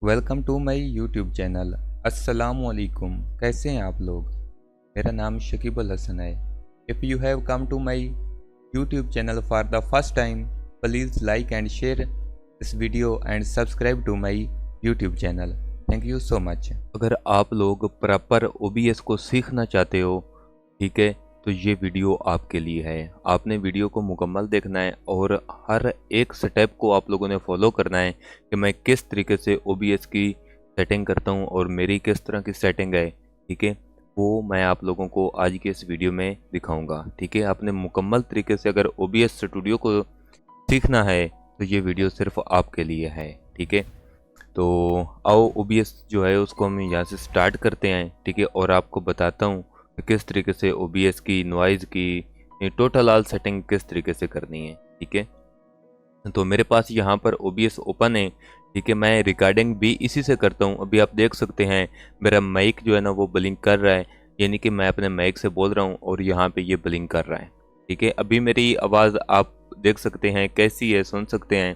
Welcome to my YouTube channel. अस्सलामुअलैकुम। कैसे हैं आप लोग? मेरा नाम शकीबुल हसन है। If you have come to my YouTube channel for the first time, please like and share this video and subscribe to my YouTube channel. Thank you so much. अगर आप लोग प्रॉपर ओबीएस को सीखना चाहते हो, ठीक है, तो ये वीडियो आपके लिए है। आपने वीडियो को मुकम्मल देखना है और हर एक स्टेप को आप लोगों ने फॉलो करना है कि मैं किस तरीके से ओबीएस की सेटिंग करता हूँ और मेरी किस तरह की सेटिंग है, ठीक है। वो मैं आप लोगों को आज के इस वीडियो में दिखाऊंगा, ठीक है। आपने मुकम्मल तरीके से अगर ओबीएस स्टूडियो को सीखना है तो ये वीडियो सिर्फ आपके लिए है, ठीक है। तो आओ ओबीएस जो है उसको हम यहाँ से स्टार्ट करते हैं, ठीक है। और आपको बताता हूँ कि किस तरीके से ओबीएस की नॉइज़ की टोटल ऑल सेटिंग किस तरीके से करनी है, ठीक है। तो मेरे पास यहाँ पर ओबीएस ओपन है, ठीक है। मैं रिकॉर्डिंग भी इसी से करता हूँ। अभी आप देख सकते हैं मेरा माइक जो है ना वो ब्लिंक कर रहा है, यानी कि मैं अपने माइक से बोल रहा हूँ और यहाँ पे ये ब्लिंक कर रहा है, ठीक है। अभी मेरी आवाज़ आप देख सकते हैं कैसी है, सुन सकते हैं,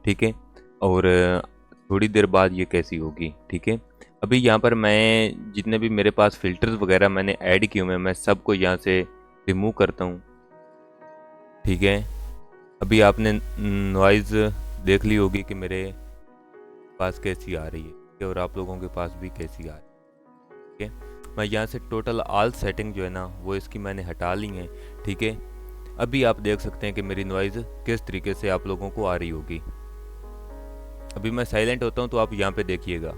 ठीक है। और थोड़ी देर बाद ये कैसी होगी, ठीक है। अभी यहाँ पर मैं जितने भी मेरे पास फ़िल्टर्स वगैरह मैंने ऐड किए हुए हैं, मैं सबको यहाँ से रिमूव करता हूँ, ठीक है। अभी आपने नॉइज़ देख ली होगी कि मेरे पास कैसी आ रही है और आप लोगों के पास भी कैसी आ रही है, ठीक है। मैं यहाँ से टोटल ऑल सेटिंग जो है ना वो इसकी मैंने हटा ली है, ठीक है। अभी आप देख सकते हैं कि मेरी नॉइज़ किस तरीके से आप लोगों को आ रही होगी। अभी मैं साइलेंट होता हूँ तो आप यहाँ पे देखिएगा,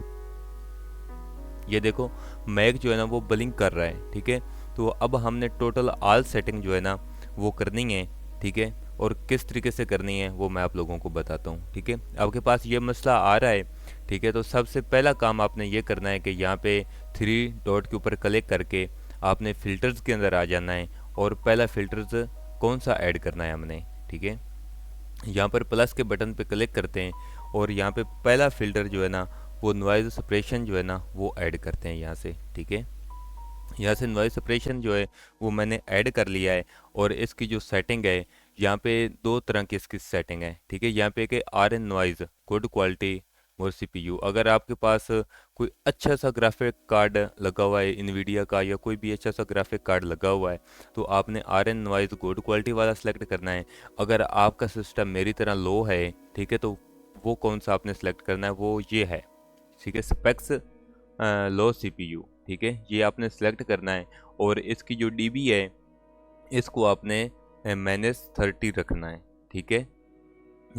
ये देखो मैक जो है ना वो ब्लिंक कर रहा है, ठीक है। तो अब हमने टोटल ऑल सेटिंग जो है ना वो करनी है, ठीक है। और किस तरीके से करनी है वो मैं आप लोगों को बताता हूँ, ठीक है। आपके पास ये मसला आ रहा है, ठीक है। तो सबसे पहला काम आपने ये करना है कि यहाँ पे 3 डॉट के ऊपर क्लिक करके आपने फ़िल्टर्स के अंदर आ जाना है और पहला फ़िल्टर्स कौन सा ऐड करना है हमने, ठीक है। यहाँ पर प्लस के बटन पे क्लिक करते हैं और यहाँ पे पहला फ़िल्टर जो है ना वो नॉइज़ सप्रेशन जो है ना वो ऐड करते हैं यहाँ से, ठीक है। यहाँ से नॉइज़ सप्रेशन जो है वो मैंने ऐड कर लिया है। और इसकी जो सेटिंग है, यहाँ पे दो तरह की इसकी सेटिंग है, ठीक है। यहाँ पे कि R N noise good quality और सीपीयू, अगर आपके पास कोई अच्छा सा ग्राफिक कार्ड लगा हुआ है इनवीडिया का या कोई भी अच्छा सा ग्राफिक कार्ड लगा हुआ है तो आपने R N noise good quality वाला सेलेक्ट करना है। अगर आपका सिस्टम मेरी तरह लो है, ठीक है, तो वो कौन सा आपने सेलेक्ट करना है, वो ये है, ठीक है, स्पेक्स लो सीपीयू, ठीक है, ये आपने सेलेक्ट करना है। और इसकी जो डीबी है इसको आपने -30 रखना है, ठीक है।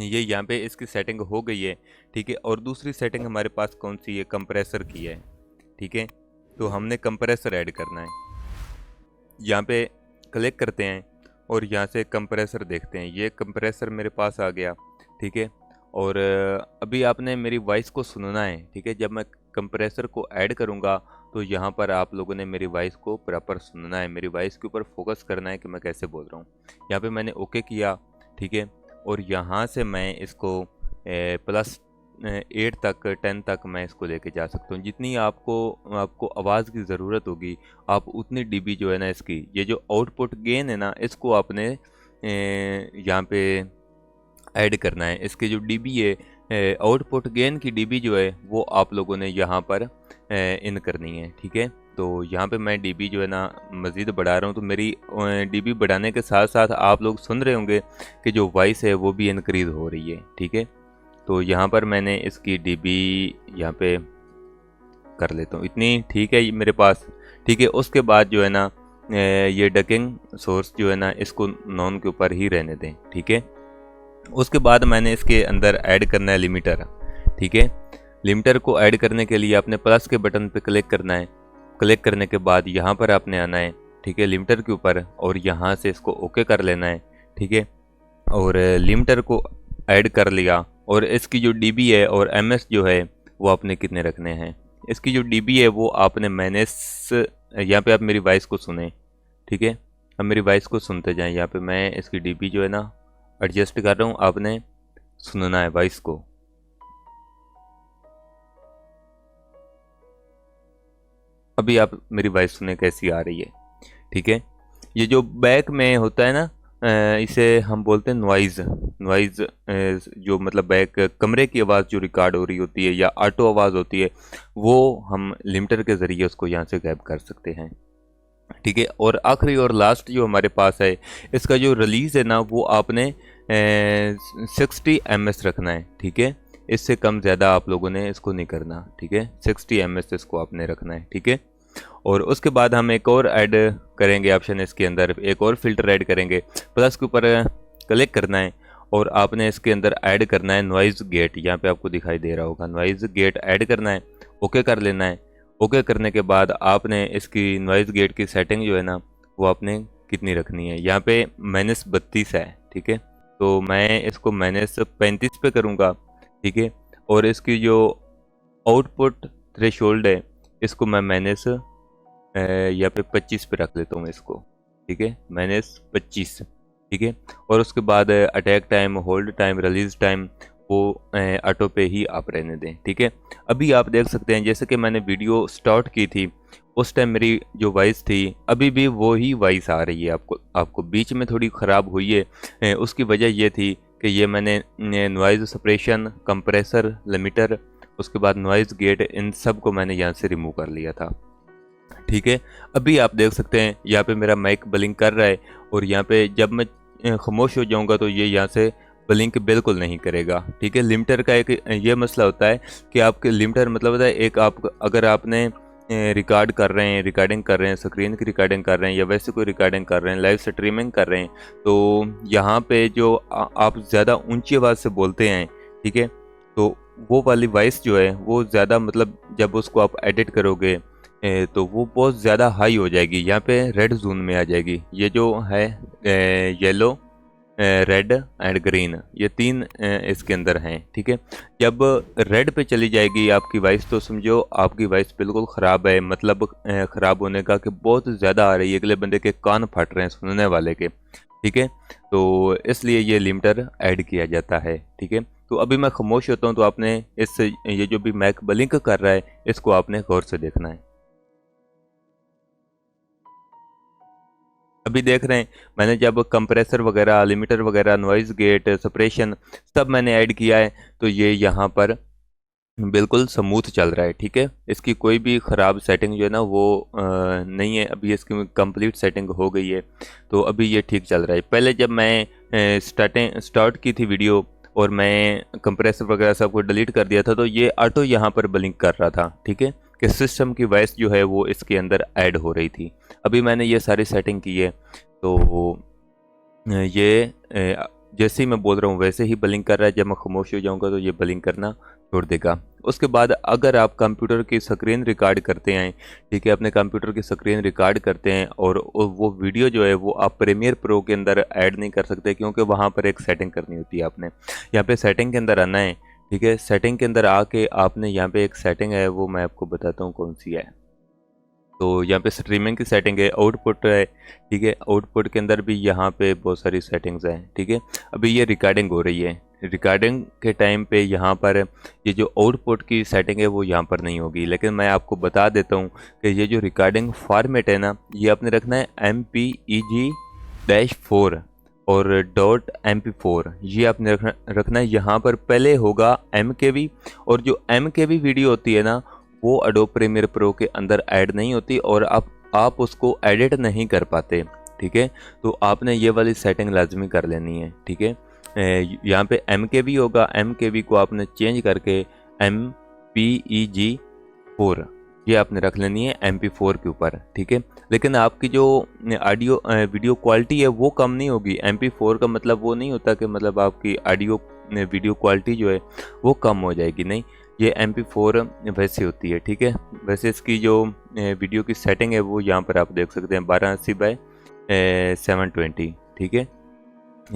ये यहाँ पे इसकी सेटिंग हो गई है, ठीक है। और दूसरी सेटिंग हमारे पास कौन सी है, कंप्रेसर की है, ठीक है। तो हमने कंप्रेसर ऐड करना है। यहाँ पे क्लिक करते हैं और यहाँ से कंप्रेसर देखते हैं, ये कंप्रेसर मेरे पास आ गया, ठीक है। और अभी आपने मेरी वॉइस को सुनना है, ठीक है। जब मैं कंप्रेसर को ऐड करूँगा तो यहाँ पर आप लोगों ने मेरी वॉइस को प्रॉपर सुनना है, मेरी वॉइस के ऊपर फोकस करना है कि मैं कैसे बोल रहा हूँ। यहाँ पे मैंने ओके किया, ठीक है। और यहाँ से मैं इसको +8 तक 10 तक मैं इसको लेके जा सकता हूँ। जितनी आपको आपको आवाज़ की ज़रूरत होगी आप उतनी डीबी जो है ना इसकी, ये जो आउटपुट गेन है ना इसको आपने यहाँ पे ऐड करना है। इसकी जो डीबी है आउटपुट गेन की डीबी जो है वो आप लोगों ने यहाँ पर इन करनी है, ठीक है। तो यहाँ पे मैं डीबी जो है ना मज़ीद बढ़ा रहा हूँ, तो मेरी डीबी बढ़ाने के साथ साथ आप लोग सुन रहे होंगे कि जो वॉइस है वो भी इनक्रीज़ हो रही है, ठीक है। तो यहाँ पर मैंने इसकी डीबी यहाँ पे कर लेता हूँ इतनी, ठीक है, ये मेरे पास, ठीक है। उसके बाद जो है ना ये डकिंग सोर्स जो है ना इसको नॉन के ऊपर ही रहने दें, ठीक है। उसके बाद मैंने इसके अंदर ऐड करना है लिमिटर, ठीक है। लिमिटर को ऐड करने के लिए आपने प्लस के बटन पे क्लिक करना है। क्लिक करने के बाद यहाँ पर आपने आना है, ठीक है, लिमिटर के ऊपर, और यहाँ से इसको ओके कर लेना है, ठीक है। और लिमिटर को ऐड कर लिया और इसकी जो डीबी है और एमएस जो है वो आपने कितने रखने हैं। इसकी जो डीबी है वो आपने माइनस, यहाँ पे आप मेरी वॉइस को सुने, ठीक है। अब मेरी वॉइस को सुनते जाएं। यहाँ पे मैं इसकी डीबी जो है ना एडजस्ट कर रहा हूँ, आपने सुनना है वॉइस को। अभी आप मेरी वॉइस सुने कैसी आ रही है, ठीक है। ये जो बैक में होता है ना इसे हम बोलते हैं नॉइज़ जो मतलब बैक कमरे की आवाज़ जो रिकॉर्ड हो रही होती है या ऑटो आवाज़ होती है, वो हम लिमिटर के ज़रिए उसको यहाँ से गायब कर सकते हैं। ठीक है, और आखिरी और लास्ट जो हमारे पास है, इसका जो रिलीज़ है ना वो आपने 60 ms रखना है। ठीक है, इससे कम ज़्यादा आप लोगों ने इसको नहीं करना। ठीक है, 60 ms इसको आपने रखना है। ठीक है, और उसके बाद हम एक और ऐड करेंगे ऑप्शन, इसके अंदर एक और फ़िल्टर ऐड करेंगे। प्लस के ऊपर क्लिक करना है और आपने इसके अंदर ऐड करना है नॉइज़ गेट। यहाँ पे आपको दिखाई दे रहा होगा, नॉइज़ गेट ऐड करना है, ओके कर लेना है। ओके करने के बाद आपने इसकी नॉइज़ गेट की सेटिंग जो है ना वो आपने कितनी रखनी है। यहाँ पे -32 है। ठीक है, तो मैं इसको -35 पे करूँगा। ठीक है, और इसकी जो आउटपुट थ्रेशोल्ड है इसको मैं यहाँ पे 25 पे रख लेता हूँ इसको। ठीक है, -25। ठीक है, और उसके बाद attack time, hold time, release time वो ऑटो पे ही आप रहने दें। ठीक है, अभी आप देख सकते हैं जैसे कि मैंने वीडियो स्टार्ट की थी उस टाइम मेरी जो वॉइस थी अभी भी वो ही वॉइस आ रही है। आपको बीच में थोड़ी ख़राब हुई है, उसकी वजह ये थी कि ये मैंने नॉइज़ सप्रेशन, कंप्रेसर, लिमिटर, उसके बाद नॉइज़ गेट, इन सब को मैंने यहाँ से रिमूव कर लिया था। ठीक है, अभी आप देख सकते हैं यहाँ पे मेरा माइक ब्लिंक कर रहा है और यहाँ पे जब मैं खामोश हो जाऊँगा तो ये यहाँ से ब्लिंक बिल्कुल नहीं करेगा। ठीक है, लिमिटर का एक ये मसला होता है कि आपके लिमिटर मतलब होता है एक आप अगर आपने रिकॉर्डिंग कर रहे हैं, स्क्रीन की रिकॉर्डिंग कर रहे हैं या वैसे कोई रिकॉर्डिंग कर रहे हैं, लाइव स्ट्रीमिंग कर रहे हैं, तो यहाँ पे जो आप ज़्यादा ऊंची आवाज़ से बोलते हैं, ठीक है, तो वो वाली वॉइस जो है वो ज़्यादा मतलब जब उसको आप एडिट करोगे तो वो बहुत ज़्यादा हाई हो जाएगी, यहाँ पे रेड जोन में आ जाएगी। ये जो है येलो, रेड एंड ग्रीन, ये तीन इसके अंदर हैं। ठीक है, जब रेड पे चली जाएगी आपकी वॉइस तो समझो आपकी वॉइस बिल्कुल ख़राब है, मतलब ख़राब होने का कि बहुत ज़्यादा आ रही है, अगले बंदे के कान फट रहे हैं सुनने वाले के। ठीक है, तो इसलिए ये लिमिटर ऐड किया जाता है। ठीक है, तो अभी मैं खामोश होता हूँ तो आपने ये जो भी मैक ब्लिंक कर रहा है इसको आपने गौर से देखना है। अभी देख रहे हैं मैंने जब कंप्रेसर वगैरह, लिमिटर वगैरह, नॉइज़ गेट, सप्रेशन सब मैंने ऐड किया है तो ये यहाँ पर बिल्कुल स्मूथ चल रहा है। ठीक है, इसकी कोई भी ख़राब सेटिंग जो है ना वो नहीं है। अभी इसकी कंप्लीट सेटिंग हो गई है तो अभी ये ठीक चल रहा है। पहले जब मैं स्टार्ट की थी वीडियो और मैं कंप्रेसर वगैरह सब कुछ डिलीट कर दिया था तो ये ऑटो यहाँ पर ब्लिंक कर रहा था। ठीक है, कि सिस्टम की वॉइस जो है वो इसके अंदर ऐड हो रही थी। अभी मैंने ये सारी सेटिंग की है तो ये जैसे ही मैं बोल रहा हूँ वैसे ही ब्लिंक कर रहा है। जब मैं खामोश हो जाऊँगा तो ये ब्लिंक करना छोड़ देगा। उसके बाद अगर आप कंप्यूटर की स्क्रीन रिकॉर्ड करते हैं, ठीक है, अपने कंप्यूटर की स्क्रीन रिकॉर्ड करते हैं और वो वीडियो जो है वो आप प्रीमियर प्रो के अंदर ऐड नहीं कर सकते क्योंकि वहाँ पर एक सेटिंग करनी होती है। आपने यहाँ पे सेटिंग के अंदर आना है। ठीक है, सेटिंग के अंदर आके आपने यहाँ पे एक सेटिंग है वो मैं आपको बताता हूँ कौन सी है। तो यहाँ पे स्ट्रीमिंग की सेटिंग है, आउटपुट है। ठीक है, आउटपुट के अंदर भी यहाँ पे बहुत सारी सेटिंग्स हैं। ठीक है, अभी ये रिकॉर्डिंग हो रही है, रिकॉर्डिंग के टाइम पे यहाँ पर ये जो आउटपुट की सेटिंग है वो यहाँ पर नहीं होगी, लेकिन मैं आपको बता देता हूँ कि ये जो रिकॉर्डिंग फॉर्मेट है ना ये आपने रखना है MPEG-4 और .mp4, ये आपने रखना है। यहाँ पर पहले होगा MKV और जो MKV वीडियो होती है ना वो एडोब प्रीमियर प्रो के अंदर ऐड नहीं होती और आप उसको एडिट नहीं कर पाते। ठीक है, तो आपने ये वाली सेटिंग लाजमी कर लेनी है। ठीक है, यहाँ पे MKV होगा, MKV को आपने चेंज करके MPEG-4 ये आपने रख लेनी है MP4 के ऊपर। ठीक है, लेकिन आपकी जो ऑडियो वीडियो क्वालिटी है वो कम नहीं होगी। MP4 का मतलब वो नहीं होता कि मतलब आपकी ऑडियो वीडियो क्वालिटी जो है वो कम हो जाएगी, नहीं, ये MP4 वैसे होती है। ठीक है, वैसे इसकी जो वीडियो की सेटिंग है वो यहाँ पर आप देख सकते हैं 1280x720। ठीक है,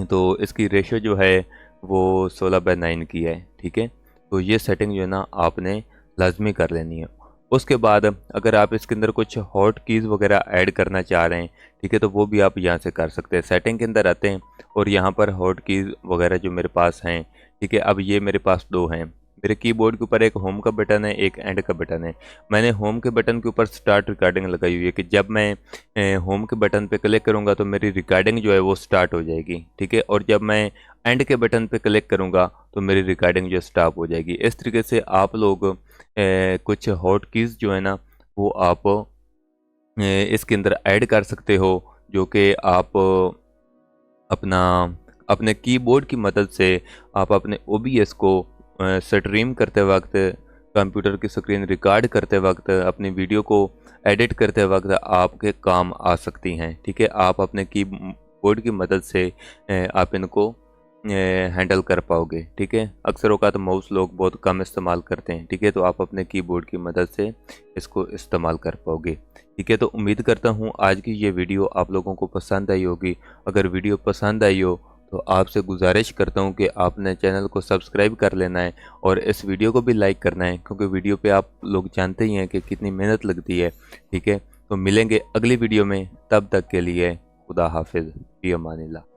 तो इसकी रेशो जो है वो 16:9 की है। ठीक है, तो ये सेटिंग जो है ना आपने लाजमी कर लेनी है। उसके बाद अगर आप इसके अंदर कुछ हॉट कीज़ वगैरह ऐड करना चाह रहे हैं, ठीक है, तो वो भी आप यहाँ से कर सकते हैं। सेटिंग के अंदर आते हैं और यहाँ पर हॉट कीज़ वगैरह जो मेरे पास हैं, ठीक है, अब ये मेरे पास 2 हैं। मेरे कीबोर्ड के ऊपर एक होम का बटन है, एक एंड का बटन है। मैंने होम के बटन के ऊपर स्टार्ट रिकॉर्डिंग लगाई हुई है कि जब मैं होम के बटन पे क्लिक करूँगा तो मेरी रिकॉर्डिंग जो है वो स्टार्ट हो जाएगी, ठीक है। और जब मैं एंड के बटन पे क्लिक करूँगा तो मेरी रिकॉर्डिंग जो स्टॉप हो जाएगी। इस तरीके से आप लोग कुछ हॉट कीज़ जो है ना वो आप इसके अंदर ऐड कर सकते हो, जो कि आप अपना अपने कीबोर्ड की मदद से आप अपने OBS को स्ट्रीम करते वक्त, कंप्यूटर की स्क्रीन रिकॉर्ड करते वक्त, अपनी वीडियो को एडिट करते वक्त आपके काम आ सकती हैं, ठीक है। आप अपने कीबोर्ड की मदद से आप इनको हैंडल कर पाओगे, ठीक है। अक्सर औकात माउस लोग बहुत कम इस्तेमाल करते हैं, ठीक है, तो आप अपने कीबोर्ड की मदद से इसको इस्तेमाल कर पाओगे, ठीक है। तो उम्मीद करता हूँ आज की ये वीडियो आप लोगों को पसंद आई होगी। अगर वीडियो पसंद आई हो तो आपसे गुजारिश करता हूँ कि आपने चैनल को सब्सक्राइब कर लेना है और इस वीडियो को भी लाइक करना है, क्योंकि वीडियो पे आप लोग जानते ही हैं कि कितनी मेहनत लगती है, ठीक है। तो मिलेंगे अगली वीडियो में, तब तक के लिए खुदा हाफिज़, फी अमानिल्लाह।